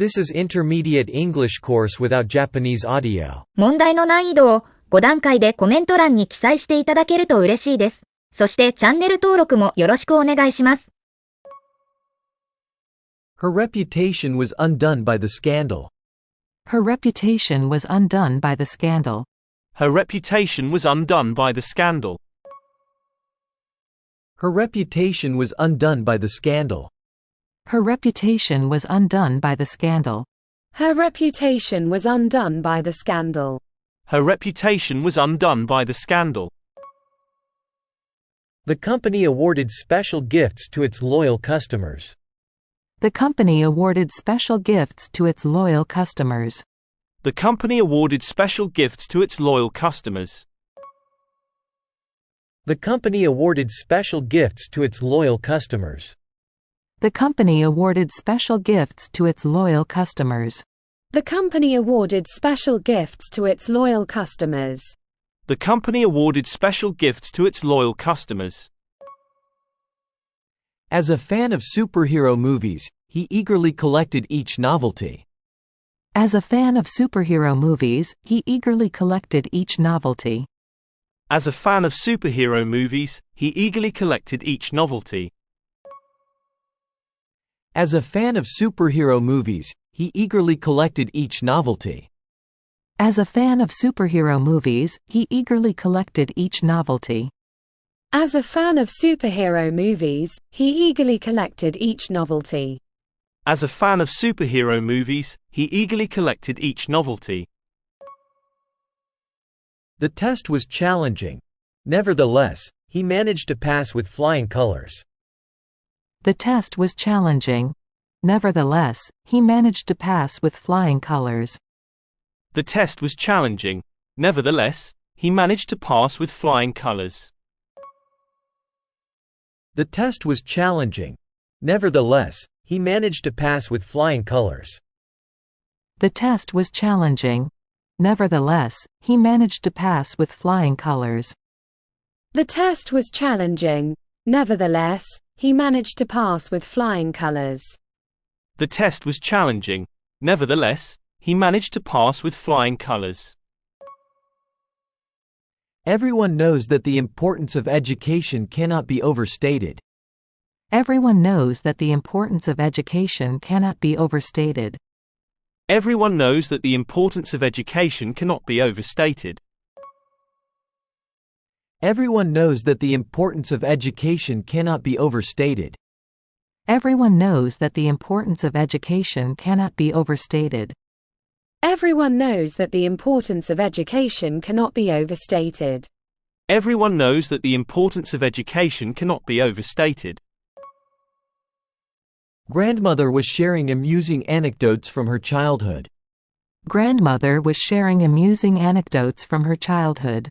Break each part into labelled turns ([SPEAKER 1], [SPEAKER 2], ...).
[SPEAKER 1] This is intermediate English course without Japanese audio.
[SPEAKER 2] 問題の難易度を5段階でコメント欄に記載していただけると嬉しいです。そしてチャンネル登録もよろしくお願いします。
[SPEAKER 1] Her reputation was undone by the scandal.
[SPEAKER 3] Her reputation was undone by the scandal.
[SPEAKER 4] Her reputation was undone by the scandal.
[SPEAKER 1] Her reputation was undone by the scandal.
[SPEAKER 3] Her reputation was undone by the scandal.
[SPEAKER 5] Her reputation was undone by the scandal.
[SPEAKER 4] Her reputation was undone by the scandal.
[SPEAKER 1] The company awarded special gifts to its loyal customers.
[SPEAKER 3] The company awarded special gifts to its loyal customers.
[SPEAKER 4] The company awarded special gifts to its loyal customers.
[SPEAKER 1] The company awarded special gifts to its loyal customers.
[SPEAKER 3] The company awarded special gifts to its loyal customers.
[SPEAKER 5] The company awarded special gifts to its loyal customers.
[SPEAKER 4] The company awarded special gifts to its loyal customers.
[SPEAKER 1] As a fan of superhero movies, he eagerly collected each novelty.
[SPEAKER 3] As a fan of superhero movies, he eagerly collected each novelty.
[SPEAKER 4] As a fan of superhero movies, he eagerly collected each novelty.
[SPEAKER 1] As a fan of superhero movies, he eagerly collected each novelty.
[SPEAKER 3] As a fan of superhero movies, he eagerly collected each novelty.
[SPEAKER 5] As a fan of superhero movies, he eagerly collected each novelty.
[SPEAKER 4] As a fan of superhero movies, he eagerly collected each novelty.
[SPEAKER 1] The test was challenging. Nevertheless, he managed to pass with flying colors.
[SPEAKER 3] The test was challenging. Nevertheless, he managed to pass with flying colors.
[SPEAKER 4] The test was challenging. Nevertheless, he managed to pass with flying colors.
[SPEAKER 1] The test was challenging. Nevertheless, he managed to pass with flying colors.
[SPEAKER 3] The test was challenging. Nevertheless, he managed to pass with flying colors.
[SPEAKER 5] The test was challenging. Nevertheless, he managed to pass with flying colors.
[SPEAKER 4] The test was challenging. Nevertheless, he managed to pass with flying colors.
[SPEAKER 1] Everyone knows that the importance of education cannot be overstated.
[SPEAKER 3] Everyone knows that the importance of education cannot be overstated.
[SPEAKER 4] Everyone knows that the importance of education cannot be overstated.
[SPEAKER 1] Everyone knows that the importance of education cannot be overstated.
[SPEAKER 3] Everyone knows that the importance of education cannot be overstated.
[SPEAKER 5] Everyone knows that the importance of education cannot be overstated.
[SPEAKER 4] Everyone knows that the importance of education cannot be overstated.
[SPEAKER 1] Grandmother was sharing amusing anecdotes from her childhood.
[SPEAKER 3] Grandmother was sharing amusing anecdotes from her childhood.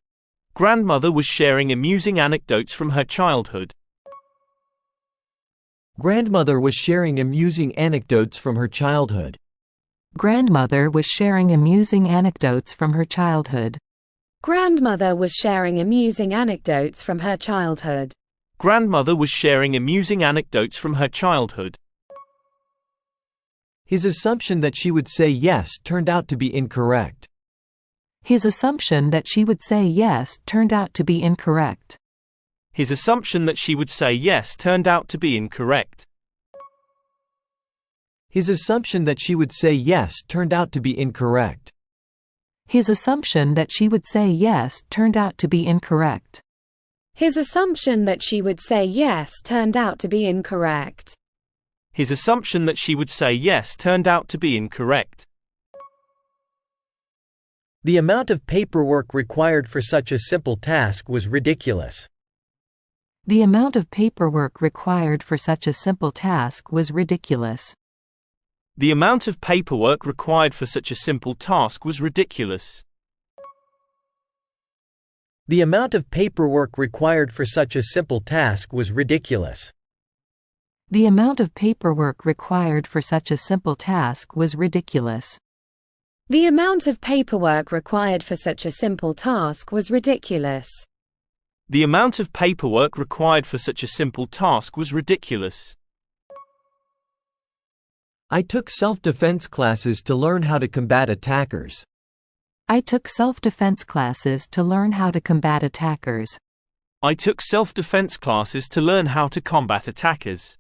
[SPEAKER 4] Grandmother was sharing amusing anecdotes from her childhood.
[SPEAKER 1] Grandmother was sharing amusing anecdotes from her childhood.
[SPEAKER 3] Grandmother was sharing amusing anecdotes from her childhood.
[SPEAKER 5] Grandmother was sharing amusing anecdotes from her childhood.
[SPEAKER 4] Grandmother was sharing amusing anecdotes from her childhood.
[SPEAKER 1] His assumption that she would say yes turned out to be incorrect.
[SPEAKER 3] His assumption that she would say yes turned out to be incorrect.
[SPEAKER 4] His assumption that she would say yes turned out to be incorrect.
[SPEAKER 1] His assumption that she would say yes turned out to be incorrect.
[SPEAKER 3] His assumption that she would say yes turned out to be incorrect.
[SPEAKER 5] His assumption that she would say yes turned out to be incorrect.
[SPEAKER 4] His assumption that she would say yes turned out to be incorrect.
[SPEAKER 1] The amount of paperwork required for such a simple task was ridiculous.
[SPEAKER 3] The amount of paperwork required for such a simple task was ridiculous.
[SPEAKER 4] The amount of paperwork required for such a simple task was ridiculous.
[SPEAKER 1] The amount of paperwork required for such a simple task was ridiculous.
[SPEAKER 3] The amount of paperwork required for such a simple task was ridiculous.
[SPEAKER 5] The amount of paperwork required for such a simple task was ridiculous.
[SPEAKER 4] The amount of paperwork required for such a simple task was ridiculous.
[SPEAKER 1] I took self-defense classes to learn how to combat attackers.
[SPEAKER 3] I took self-defense classes to learn how to combat attackers.
[SPEAKER 4] I took self-defense classes to learn how to combat attackers.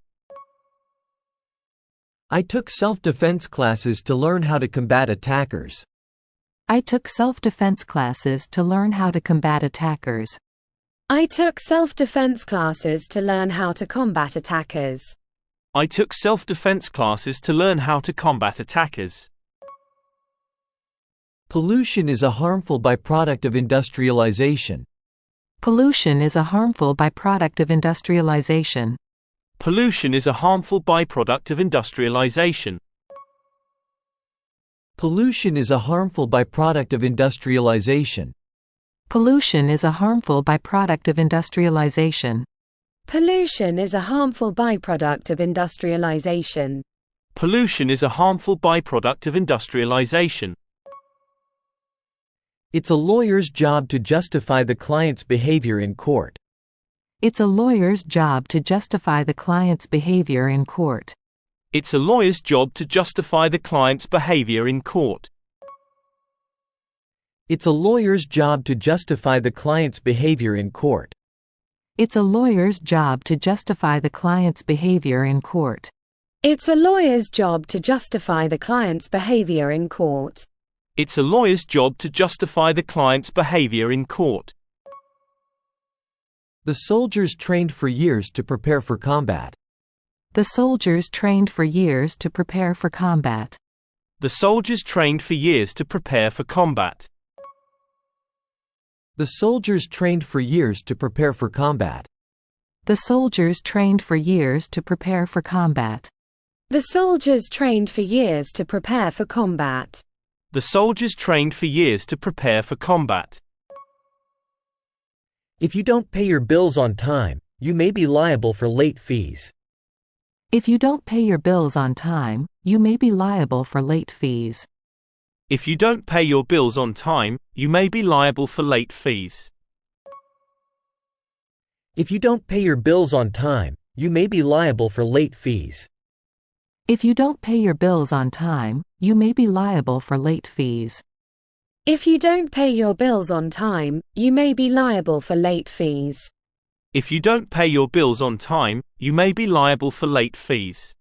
[SPEAKER 1] I took self-defense classes to learn how to combat attackers.
[SPEAKER 3] I took self-defense classes to learn how to combat attackers.
[SPEAKER 5] I took self-defense classes to learn how to combat attackers.
[SPEAKER 4] I took self-defense classes to learn how to combat attackers.
[SPEAKER 1] Pollution is a harmful byproduct of industrialization.
[SPEAKER 3] Pollution is a harmful byproduct of industrialization.
[SPEAKER 4] Pollution is a harmful byproduct of industrialization.
[SPEAKER 1] Pollution is a harmful byproduct of industrialization.
[SPEAKER 3] Pollution is a harmful byproduct of industrialization.
[SPEAKER 5] Pollution is a harmful byproduct of industrialization.
[SPEAKER 4] Pollution is a harmful byproduct of industrialization.
[SPEAKER 1] It's a lawyer's job to justify the client's behavior in court.
[SPEAKER 3] It's a lawyer's job to justify the client's behavior in court.
[SPEAKER 4] It's a lawyer's job to justify the client's behavior in court.
[SPEAKER 1] It's a lawyer's job to justify the client's behavior in court.
[SPEAKER 3] It's a lawyer's job to justify the client's behavior in court.
[SPEAKER 5] It's a lawyer's job to justify the client's behavior in court.
[SPEAKER 4] It's a lawyer's job to justify the client's behavior in court.
[SPEAKER 1] The soldiers trained for years to prepare for combat.
[SPEAKER 3] The soldiers trained for years to prepare for combat.
[SPEAKER 4] The soldiers trained for years to prepare for combat.
[SPEAKER 1] The soldiers trained for years to prepare for combat.
[SPEAKER 3] The soldiers trained for years to prepare for combat.
[SPEAKER 5] The soldiers trained for years to prepare for combat.
[SPEAKER 4] The soldiers trained for years to prepare for combat.
[SPEAKER 1] If you don't pay your bills on time, you may be liable for late fees.
[SPEAKER 3] If you don't pay your bills on time, you may be liable for late fees.
[SPEAKER 4] If you don't pay your bills on time, you may be liable for late fees.
[SPEAKER 1] If you don't pay your bills on time, you may be liable for late fees.
[SPEAKER 3] If you don't pay your bills on time, you may be liable for late fees.
[SPEAKER 5] If you don't pay your bills on time, you may be liable for late fees.
[SPEAKER 4] If you don't pay your bills on time, you may be liable for late fees.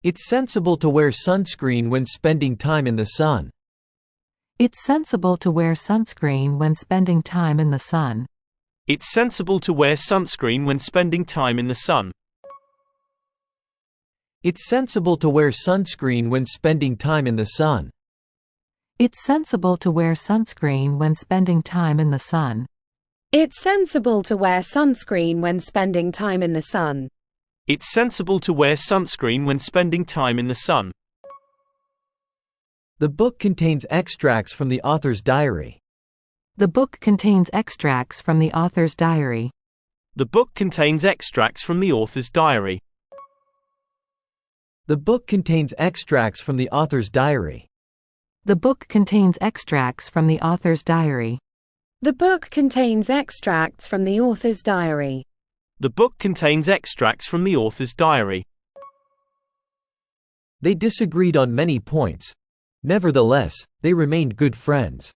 [SPEAKER 1] It's sensible to wear sunscreen when spending time in the sun.
[SPEAKER 3] It's sensible to wear sunscreen when spending time in the sun.
[SPEAKER 4] It's sensible to wear sunscreen when spending time in the sun.
[SPEAKER 1] It's sensible to wear sunscreen when spending time in the sun.
[SPEAKER 3] It's sensible to wear sunscreen when spending time in the sun.
[SPEAKER 5] It's sensible to wear sunscreen when spending time in the sun.
[SPEAKER 4] It's sensible to wear sunscreen when spending time in the sun.
[SPEAKER 1] The book contains extracts from the author's diary.
[SPEAKER 3] The book contains extracts from the author's diary.
[SPEAKER 4] The book contains extracts from the author's diary.
[SPEAKER 1] The book contains extracts from the author's diary.
[SPEAKER 3] The book contains extracts from the author's diary.
[SPEAKER 5] The book contains extracts from the author's diary.
[SPEAKER 4] The book contains extracts from the author's diary.
[SPEAKER 1] They disagreed on many points. Nevertheless, they remained good friends.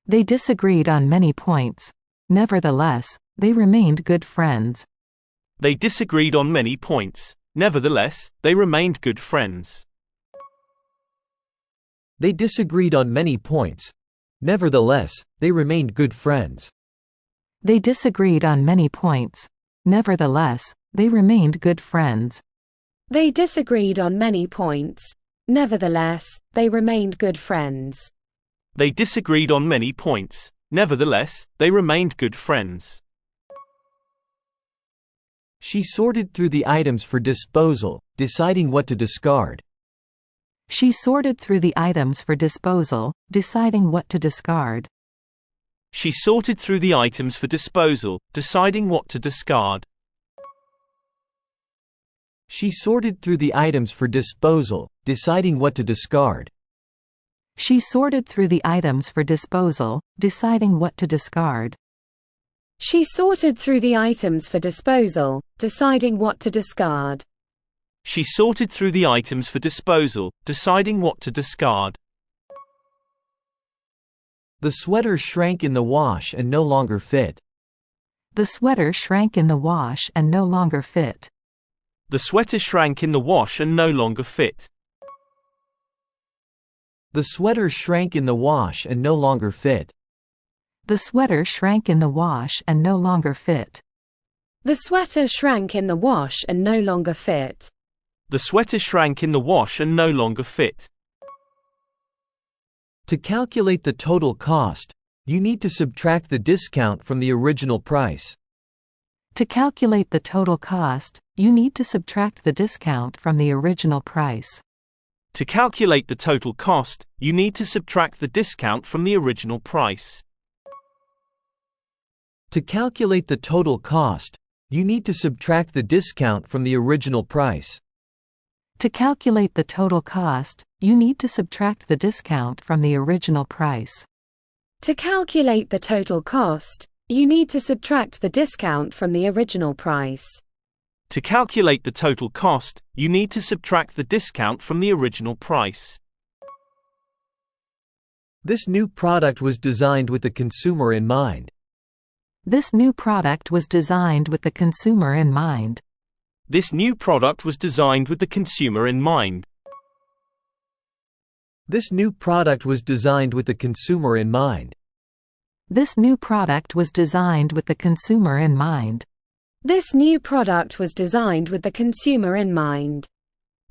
[SPEAKER 3] They disagreed on many points. Nevertheless, they remained good friends.
[SPEAKER 4] They disagreed on many points. Nevertheless, they remained good friends.
[SPEAKER 1] They disagreed on many points. Nevertheless, they remained good friends.
[SPEAKER 3] They disagreed on many points. Nevertheless, they remained good friends.
[SPEAKER 5] They disagreed on many points. Nevertheless, they remained good friends.
[SPEAKER 4] They disagreed on many points. Nevertheless, they remained good friends.
[SPEAKER 1] She sorted through the items for disposal, deciding what to discard.
[SPEAKER 3] She sorted through the items for disposal, deciding what to discard.
[SPEAKER 4] She sorted through the items for disposal, deciding what to discard.
[SPEAKER 1] She sorted through the items for disposal, deciding what to discard.
[SPEAKER 3] She sorted through the items for disposal, deciding what to discard.
[SPEAKER 5] She sorted through the items for disposal, deciding what to discard.
[SPEAKER 4] She sorted through the items for disposal, deciding what to discard.
[SPEAKER 1] The sweater shrank in the wash and no longer fit.
[SPEAKER 3] The sweater shrank in the wash and no longer fit.
[SPEAKER 4] The sweater shrank in the wash and no longer fit.
[SPEAKER 1] The sweater shrank in the wash and no longer fit.
[SPEAKER 3] The sweater shrank in the wash and no longer fit.
[SPEAKER 5] The sweater shrank in the wash and no longer fit.
[SPEAKER 4] The sweater shrank in the wash and no longer fit.
[SPEAKER 1] To calculate the total cost, you need to subtract the discount from the original price.
[SPEAKER 3] To calculate the total cost, you need to subtract the discount from the original price.
[SPEAKER 4] To calculate the total cost, you need to subtract the discount from the original price.
[SPEAKER 1] To calculate the total cost, you need to subtract the discount from the original price.
[SPEAKER 3] To calculate the total cost, you need to subtract the discount from the original price.
[SPEAKER 5] To calculate the total cost, you need to subtract the discount from the original price.
[SPEAKER 4] To calculate the total cost, you need to subtract the discount from the original price.
[SPEAKER 1] This new product was designed with the consumer in mind.
[SPEAKER 3] This new product was designed with the consumer in mind.
[SPEAKER 4] This new product was designed with the consumer in mind.
[SPEAKER 1] This new product was designed with the consumer in mind.
[SPEAKER 3] This new product was designed with the consumer in mind.
[SPEAKER 5] This new product was designed with the consumer in mind.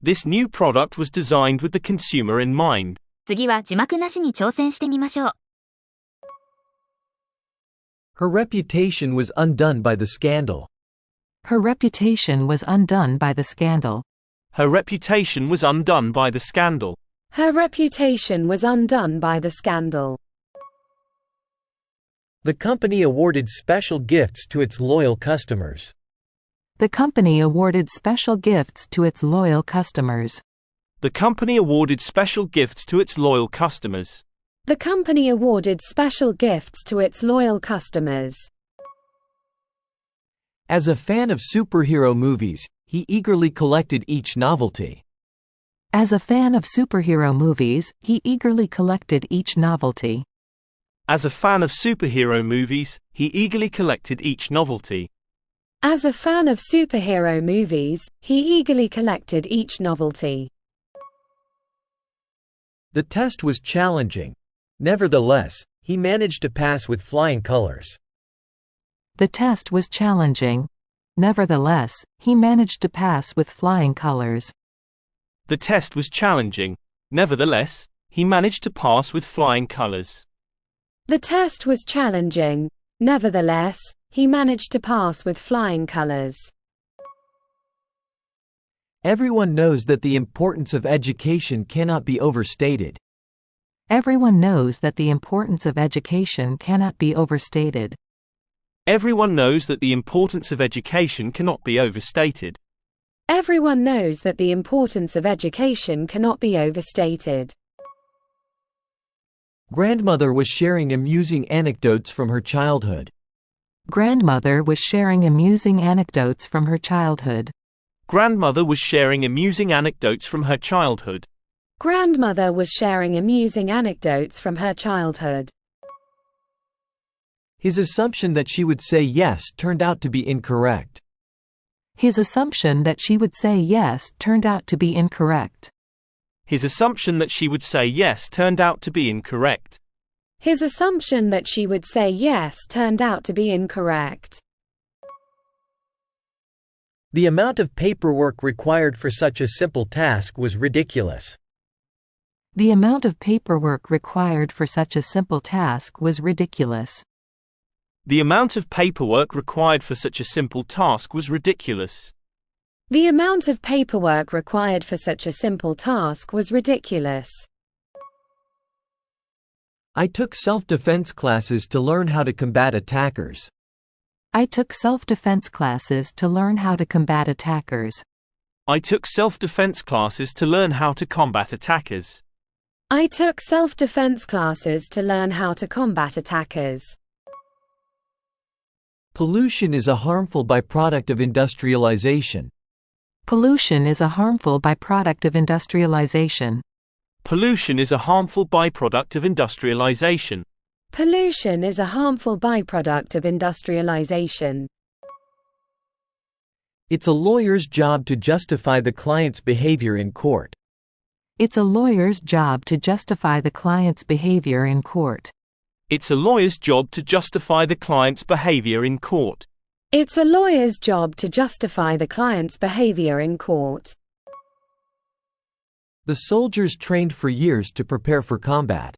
[SPEAKER 4] This new product was designed with the consumer in mind.
[SPEAKER 2] 次は字幕なしに挑戦してみましょう。
[SPEAKER 1] Her reputation was undone by the scandal.
[SPEAKER 3] Her reputation was undone by the scandal.
[SPEAKER 4] Her reputation was undone by the scandal.
[SPEAKER 5] Her reputation was undone by the scandal.
[SPEAKER 1] The company awarded special gifts to its loyal customers.
[SPEAKER 3] The company awarded special gifts to its loyal customers.
[SPEAKER 4] The company awarded special gifts to its loyal customers.
[SPEAKER 5] The company awarded special gifts to its loyal customers.
[SPEAKER 1] As a fan of superhero movies, he eagerly collected each novelty.
[SPEAKER 3] As a fan of superhero movies, he eagerly collected each novelty.
[SPEAKER 4] As a fan of superhero movies, he eagerly collected each novelty.
[SPEAKER 5] As a fan of superhero movies, he eagerly collected each novelty.
[SPEAKER 1] The test was challenging. Nevertheless, he managed to pass with flying colors.
[SPEAKER 3] The test was challenging. Nevertheless, he managed to pass with flying colors.
[SPEAKER 4] The test was challenging. Nevertheless, he managed to pass with flying colors.
[SPEAKER 5] The test was challenging. Nevertheless, he managed to pass with flying colors.
[SPEAKER 1] Everyone knows that the importance of education cannot be overstated.
[SPEAKER 3] Everyone knows that the importance of education cannot be overstated.
[SPEAKER 4] Everyone knows that the importance of education cannot be overstated.
[SPEAKER 5] Everyone knows that the importance of education cannot be overstated.
[SPEAKER 1] Grandmother was sharing amusing anecdotes from her childhood.
[SPEAKER 3] Grandmother was sharing amusing anecdotes from her childhood.
[SPEAKER 4] Grandmother was sharing amusing anecdotes from her childhood.
[SPEAKER 5] Grandmother was sharing amusing anecdotes from her childhood.
[SPEAKER 1] His assumption that she would say yes turned out to be incorrect.
[SPEAKER 3] His assumption that she would say yes turned out to be incorrect.
[SPEAKER 4] His assumption that she would say yes turned out to be incorrect.
[SPEAKER 5] His assumption that she would say yes turned out to be incorrect.
[SPEAKER 1] The amount of paperwork required for such a simple task was ridiculous.
[SPEAKER 3] The amount of paperwork required for such a simple task was ridiculous.
[SPEAKER 4] The amount of paperwork required for such a simple task was ridiculous.
[SPEAKER 5] The amount of paperwork required for such a simple task was ridiculous.
[SPEAKER 1] I took self-defense classes to learn how to combat attackers.
[SPEAKER 3] I took self-defense classes to learn how to combat attackers.
[SPEAKER 4] I took self-defense classes to learn how to combat attackers.
[SPEAKER 5] I took self-defense classes to learn how to combat attackers.
[SPEAKER 1] Pollution is a harmful byproduct of industrialization.
[SPEAKER 3] Pollution is a harmful byproduct of industrialization.
[SPEAKER 4] Pollution is a harmful byproduct of industrialization.
[SPEAKER 5] Pollution is a harmful byproduct of industrialization.
[SPEAKER 1] It's a lawyer's job to justify the client's behavior in court.
[SPEAKER 3] It's a lawyer's job to justify the client's behavior in court.
[SPEAKER 4] It's a lawyer's job to justify the client's behavior in court.
[SPEAKER 5] It's a lawyer's job to justify the client's behavior in court.
[SPEAKER 1] The soldiers trained for years to prepare for combat.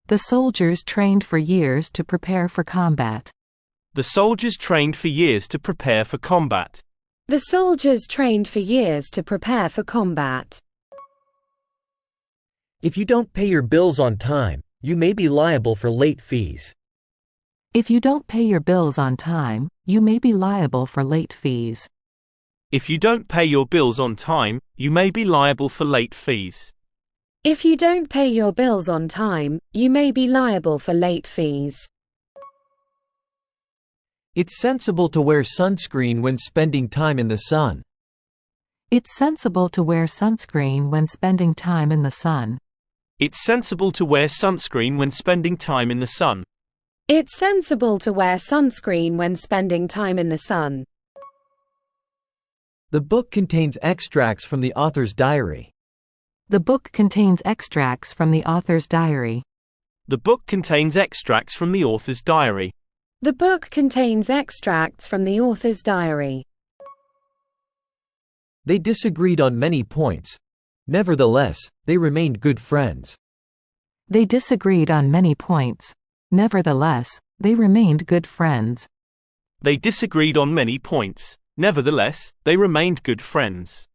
[SPEAKER 3] The soldiers trained for years to prepare for combat.
[SPEAKER 4] The soldiers trained for years to prepare for combat.
[SPEAKER 5] The soldiers trained for years to prepare for combat.
[SPEAKER 1] If you don't pay your bills on time, you may be liable for late fees.
[SPEAKER 3] If you don't pay your bills on time, you may be liable for late fees.
[SPEAKER 4] If you don't pay your bills on time, you may be liable for late fees.
[SPEAKER 5] If you don't pay your bills on time, you may be liable for late fees.
[SPEAKER 1] It's sensible to wear sunscreen when spending time in the sun.
[SPEAKER 3] It's sensible to wear sunscreen when spending time in the sun.
[SPEAKER 4] It's sensible to wear sunscreen when spending time in the sun.
[SPEAKER 5] It's sensible to wear sunscreen when spending time in the sun.
[SPEAKER 1] The book contains extracts from the author's diary.
[SPEAKER 3] The book contains extracts from the author's diary.
[SPEAKER 4] The book contains extracts from the author's diary.
[SPEAKER 5] The book contains extracts from the author's diary.
[SPEAKER 1] They disagreed on many points. Nevertheless, they remained good friends.
[SPEAKER 3] They disagreed on many points. Nevertheless, they remained good friends.
[SPEAKER 4] They disagreed on many points. Nevertheless, they remained good friends.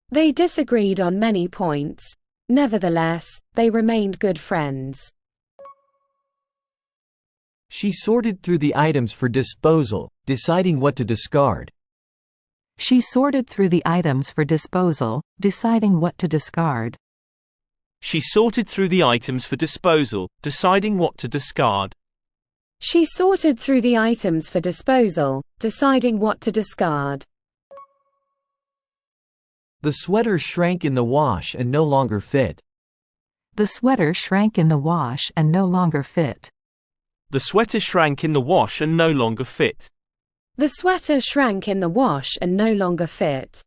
[SPEAKER 5] They disagreed on many points. Nevertheless, they remained good friends.
[SPEAKER 1] She sorted through the items for disposal, deciding what to discard.
[SPEAKER 3] She sorted through the items for disposal, deciding what to discard.
[SPEAKER 4] She sorted through the items for disposal, deciding what to discard.
[SPEAKER 5] She sorted through the items for disposal, deciding what to discard.
[SPEAKER 1] The sweater shrank in the wash and no longer fit.
[SPEAKER 3] The sweater shrank in the wash and no longer fit.
[SPEAKER 4] The sweater shrank in the wash and no longer fit.
[SPEAKER 5] The sweater shrank in the wash and no longer fit.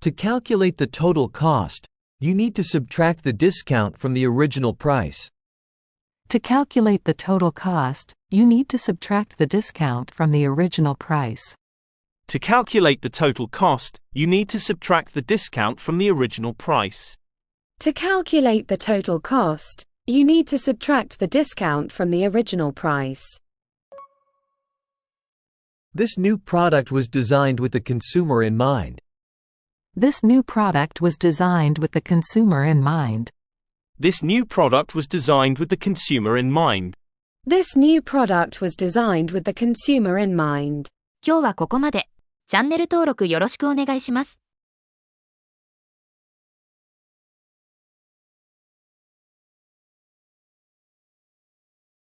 [SPEAKER 1] To calculate the total cost, you need to subtract the discount from the original price.
[SPEAKER 3] To calculate the total cost, you need to subtract the discount from the original price.
[SPEAKER 4] To calculate the total cost, you need to subtract the discount from the original price.
[SPEAKER 5] To calculate the total cost, you need to subtract the discount from the original price.
[SPEAKER 1] This new product was designed with the consumer in mind.
[SPEAKER 3] This new product was designed with the consumer in mind.
[SPEAKER 4] This new product was designed with the consumer in mind.
[SPEAKER 5] This new product was designed with the consumer in mind.
[SPEAKER 2] 今日はここまで。チャンネル登録よろしくお願いします。